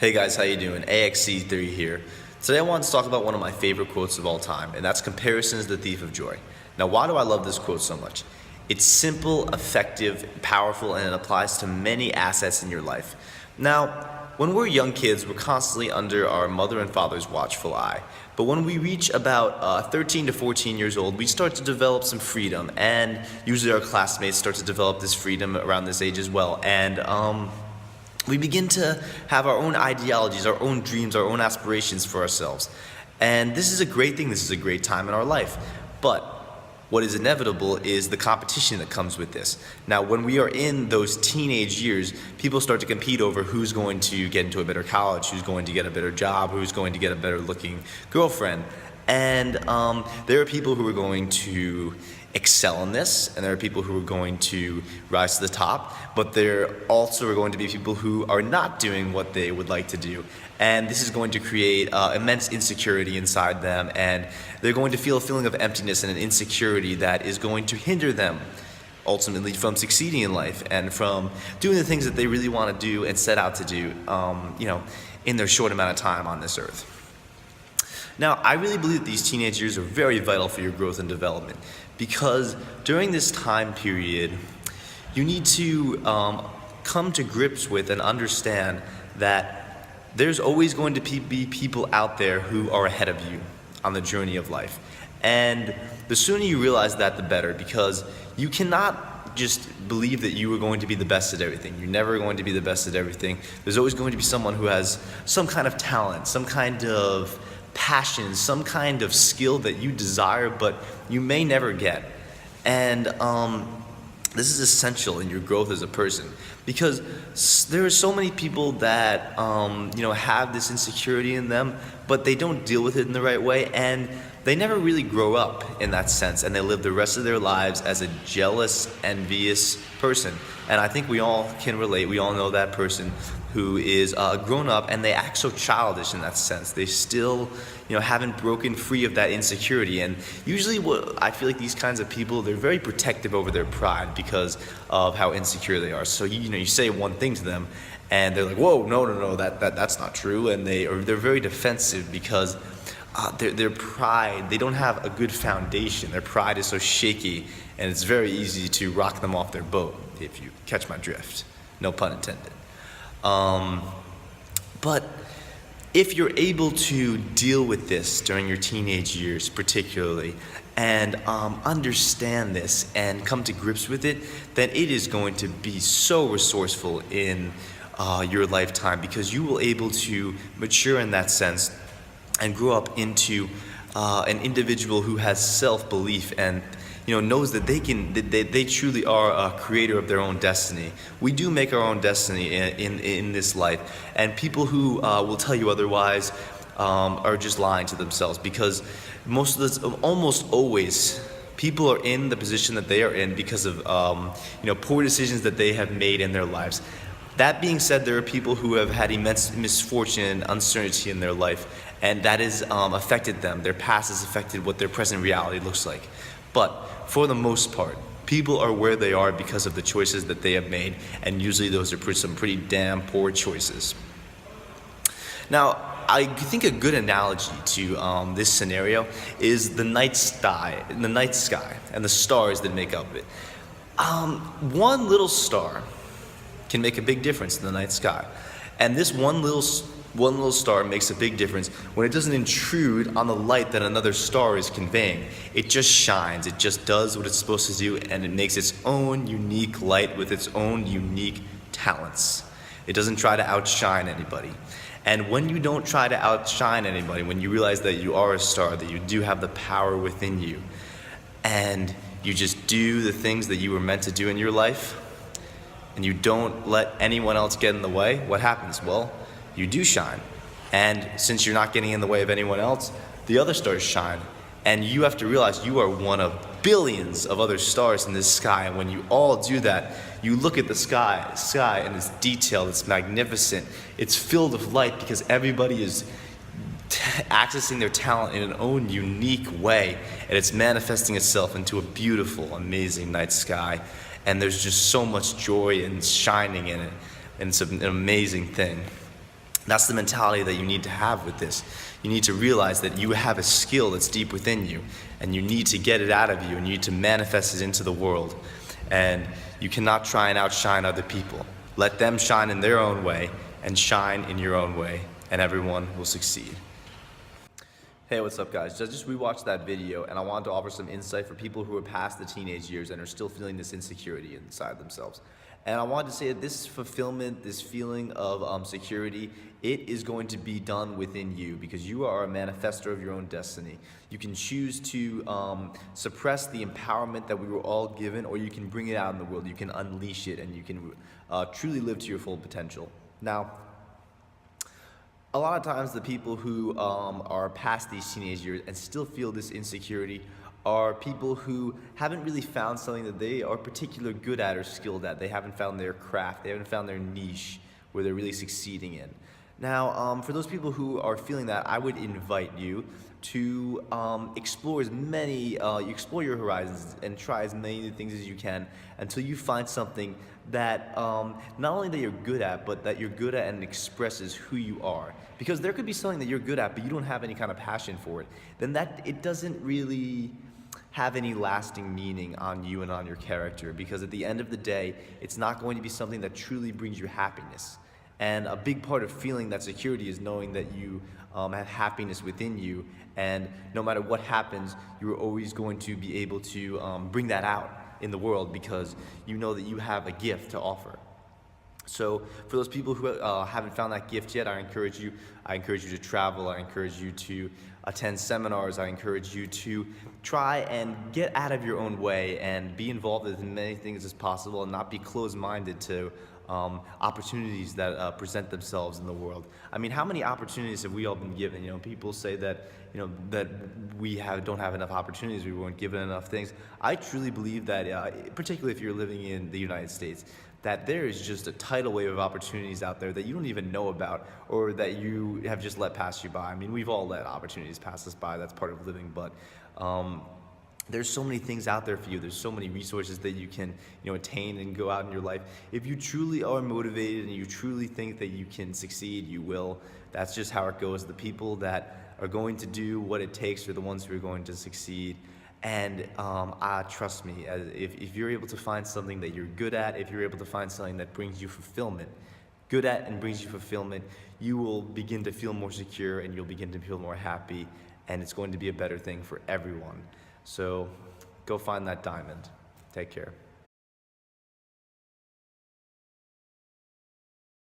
Hey guys, how you doing? AXC3 here. Today I want to talk about one of my favorite quotes of all time, and that's "Comparison is the thief of joy." Now, why do I love this quote so much? It's simple, effective, powerful, and it applies to many assets in your life. Now, when we're young kids, we're constantly under our mother and father's watchful eye. But when we reach about 13 to 14 years old, we start to develop some freedom, and usually our classmates start to develop this freedom around this age as well. And we begin to have our own ideologies, our own dreams, our own aspirations for ourselves. And this is a great thing, this is a great time in our life. But what is inevitable is the competition that comes with this. Now, when we are in those teenage years, people start to compete over who's going to get into a better college, who's going to get a better job, who's going to get a better looking girlfriend. And there are people who are going to excel in this, and there are people who are going to rise to the top, but there also are going to be people who are not doing what they would like to do. And this is going to create immense insecurity inside them, and they're going to feel a feeling of emptiness and an insecurity that is going to hinder them ultimately from succeeding in life and from doing the things that they really want to do and set out to do, in their short amount of time on this earth. Now, I really believe that these teenage years are very vital for your growth and development, because during this time period, you need to come to grips with and understand that there's always going to be people out there who are ahead of you on the journey of life. And the sooner you realize that, the better, because you cannot just believe that you are going to be the best at everything. You're never going to be the best at everything. There's always going to be someone who has some kind of talent, some kind of passion, some kind of skill that you desire but you may never get. And this is essential in your growth as a person, because there are so many people that have this insecurity in them, but they don't deal with it in the right way, and they never really grow up in that sense, and they live the rest of their lives as a jealous, envious person. And I think we all can relate. We all know that person who is grown up and they act so childish in that sense. They still, haven't broken free of that insecurity. And usually what I feel like these kinds of people, they're very protective over their pride because of how insecure they are. So you say one thing to them and they're like, "Whoa, no, that's not true." And they're very defensive because their pride, they don't have a good foundation. Their pride is so shaky, and it's very easy to rock them off their boat, if you catch my drift. No pun intended. But if you're able to deal with this during your teenage years particularly, and understand this and come to grips with it, then it is going to be so resourceful in your lifetime, because you will able to mature in that sense and grow up into an individual who has self-belief and knows that they truly are a creator of their own destiny. We do make our own destiny in this life, and people who will tell you otherwise are just lying to themselves, because almost always people are in the position that they are in because of poor decisions that they have made in their lives. That being said, there are people who have had immense misfortune and uncertainty in their life, and that has affected them. Their past has affected what their present reality looks like. But for the most part, people are where they are because of the choices that they have made, and usually those are some pretty damn poor choices. Now, I think a good analogy to this scenario is the night sky, and the stars that make up it. One little star can make a big difference in the night sky, and this one little star makes a big difference when it doesn't intrude on the light that another star is conveying. It just shines, it just does what it's supposed to do, and it makes its own unique light with its own unique talents. It doesn't try to outshine anybody. And when you don't try to outshine anybody, when you realize that you are a star, that you do have the power within you, and you just do the things that you were meant to do in your life, and you don't let anyone else get in the way, what happens? Well, you do shine. And since you're not getting in the way of anyone else, the other stars shine. And you have to realize you are one of billions of other stars in this sky. And when you all do that, you look at the sky and it's detailed, it's magnificent, it's filled with light, because everybody is accessing their talent in an own unique way, and it's manifesting itself into a beautiful, amazing night sky. And there's just so much joy and shining in it, and it's an amazing thing. That's the mentality that you need to have with this. You need to realize that you have a skill that's deep within you, and you need to get it out of you, and you need to manifest it into the world. And you cannot try and outshine other people. Let them shine in their own way, and shine in your own way, and everyone will succeed. Hey, what's up, guys? I just rewatched that video, and I wanted to offer some insight for people who are past the teenage years and are still feeling this insecurity inside themselves. And I wanted to say that this fulfillment, this feeling of security, it is going to be done within you, because you are a manifester of your own destiny. You can choose to suppress the empowerment that we were all given, or you can bring it out in the world. You can unleash it, and you can truly live to your full potential. Now, a lot of times the people who are past these teenage years and still feel this insecurity are people who haven't really found something that they are particularly good at or skilled at. They haven't found their craft. They haven't found their niche where they're really succeeding in. Now, for those people who are feeling that, I would invite you to explore explore your horizons and try as many things as you can until you find something that not only that you're good at, but that you're good at and expresses who you are. Because there could be something that you're good at, but you don't have any kind of passion for it. Then it doesn't really have any lasting meaning on you and on your character, because at the end of the day, it's not going to be something that truly brings you happiness. And a big part of feeling that security is knowing that you have happiness within you, and no matter what happens, you're always going to be able to bring that out in the world, because you know that you have a gift to offer. So for those people who haven't found that gift yet, I encourage you to travel. I encourage you to attend seminars. I encourage you to try and get out of your own way and be involved in as many things as possible, and not be closed-minded to opportunities that present themselves in the world. I mean, how many opportunities have we all been given? You know, people say that that we don't have enough opportunities, we weren't given enough things. I truly believe that, particularly if you're living in the United States, that there is just a tidal wave of opportunities out there that you don't even know about, or that you have just let pass you by. I mean, we've all let opportunities pass us by. That's part of living, but there's so many things out there for you. There's so many resources that you can, attain and go out in your life. If you truly are motivated and you truly think that you can succeed, you will. That's just how it goes. The people that are going to do what it takes are the ones who are going to succeed. And trust me, if you're able to find something that you're good at, if you're able to find something that brings you fulfillment, good at and brings you fulfillment, you will begin to feel more secure, and you'll begin to feel more happy, and it's going to be a better thing for everyone. So go find that diamond. Take care.